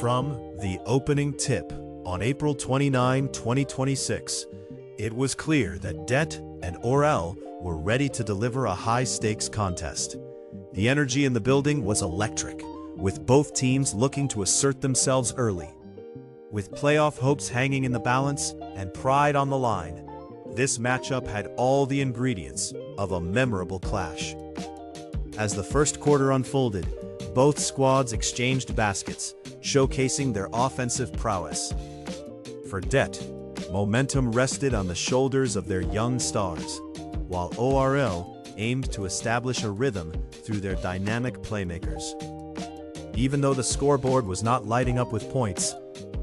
From the opening tip on April 29, 2026, it was clear that Det and Orel were ready to deliver a high-stakes contest. The energy in the building was electric, with both teams looking to assert themselves early. With playoff hopes hanging in the balance and pride on the line, this matchup had all the ingredients of a memorable clash. As the first quarter unfolded, both squads exchanged baskets, showcasing their offensive prowess. For Det, momentum rested on the shoulders of their young stars, while ORL aimed to establish a rhythm through their dynamic playmakers. Even though the scoreboard was not lighting up with points,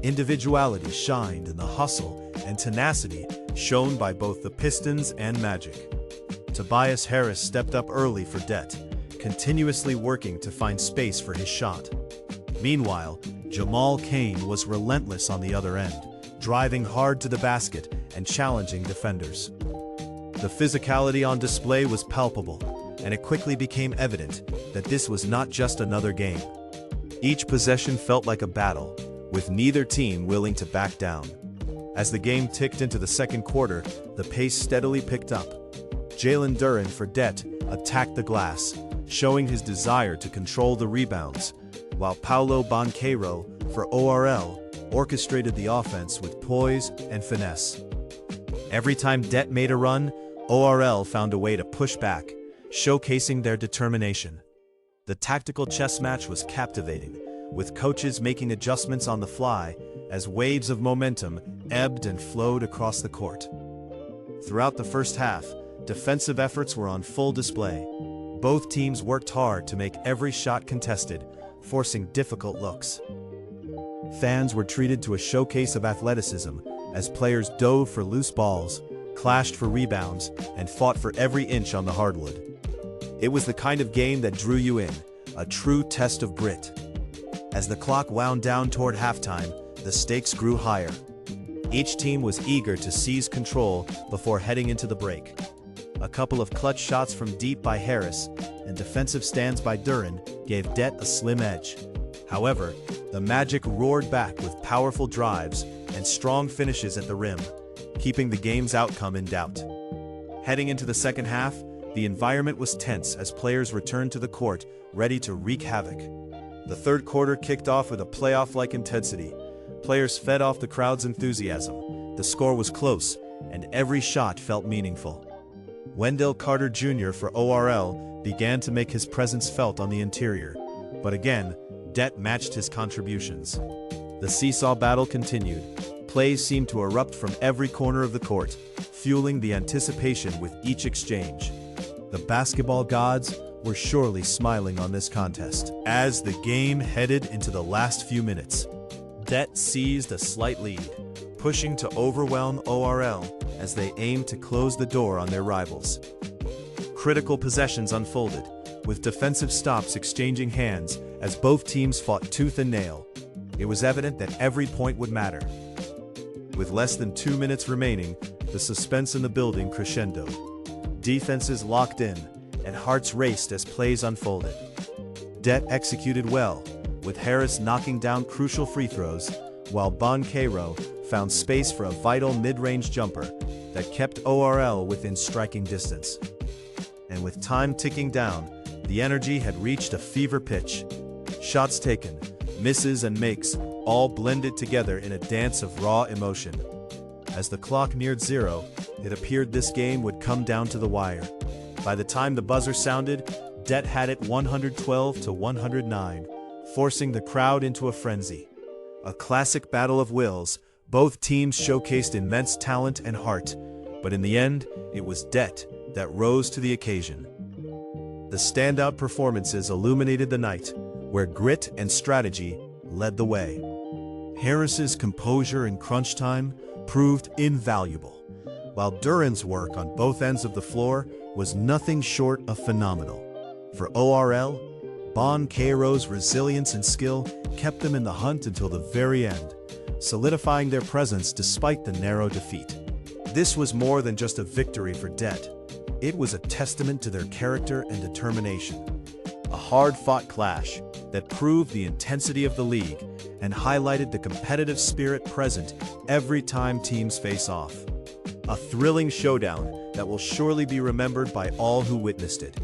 individuality shined in the hustle and tenacity shown by both the Pistons and Magic. Tobias Harris stepped up early for Det, continuously working to find space for his shot. Meanwhile, Jamal Cain was relentless on the other end, driving hard to the basket and challenging defenders. The physicality on display was palpable, and it quickly became evident that this was not just another game. Each possession felt like a battle, with neither team willing to back down. As the game ticked into the second quarter, the pace steadily picked up. Jalen Duren for Det attacked the glass, showing his desire to control the rebounds, while Paolo Banchero for ORL orchestrated the offense with poise and finesse. Every time Det made a run, ORL found a way to push back, showcasing their determination. The tactical chess match was captivating, with coaches making adjustments on the fly as waves of momentum ebbed and flowed across the court. Throughout the first half, defensive efforts were on full display. Both teams worked hard to make every shot contested, forcing difficult looks. Fans were treated to a showcase of athleticism as players dove for loose balls, clashed for rebounds, and fought for every inch on the hardwood. It was the kind of game that drew you in, a true test of grit. As the clock wound down toward halftime, the stakes grew higher. Each team was eager to seize control before heading into the break. A couple of clutch shots from deep by Harris and defensive stands by Duren gave Det a slim edge. However, the Magic roared back with powerful drives and strong finishes at the rim, keeping the game's outcome in doubt. Heading into the second half, the environment was tense as players returned to the court, ready to wreak havoc. The third quarter kicked off with a playoff-like intensity. Players fed off the crowd's enthusiasm. The score was close, and every shot felt meaningful. Wendell Carter Jr. for ORL began to make his presence felt on the interior, but again, Det matched his contributions. The seesaw battle continued. Plays seemed to erupt from every corner of the court, fueling the anticipation with each exchange. The basketball gods were surely smiling on this contest. As the game headed into the last few minutes, Det seized a slight lead, pushing to overwhelm ORL as they aimed to close the door on their rivals. Critical possessions unfolded, with defensive stops exchanging hands as both teams fought tooth and nail. It was evident that every point would matter. With less than 2 minutes remaining, the suspense in the building crescendoed. Defenses locked in, and hearts raced as plays unfolded. Det executed well, with Harris knocking down crucial free throws, while Banchero found space for a vital mid-range jumper that kept ORL within striking distance. And with time ticking down, the energy had reached a fever pitch. Shots taken, misses and makes, all blended together in a dance of raw emotion. As the clock neared zero, it appeared this game would come down to the wire. By the time the buzzer sounded, Det had it 112-109, forcing the crowd into a frenzy. A classic battle of wills, both teams showcased immense talent and heart, but in the end, it was Det that rose to the occasion. The standout performances illuminated the night, where grit and strategy led the way. Harris's composure in crunch time proved invaluable, while Duren's work on both ends of the floor was nothing short of phenomenal. For ORL, Banchero's resilience and skill kept them in the hunt until the very end, solidifying their presence despite the narrow defeat. This was more than just a victory for Det. It was a testament to their character and determination. A hard-fought clash that proved the intensity of the league and highlighted the competitive spirit present every time teams face off. A thrilling showdown that will surely be remembered by all who witnessed it.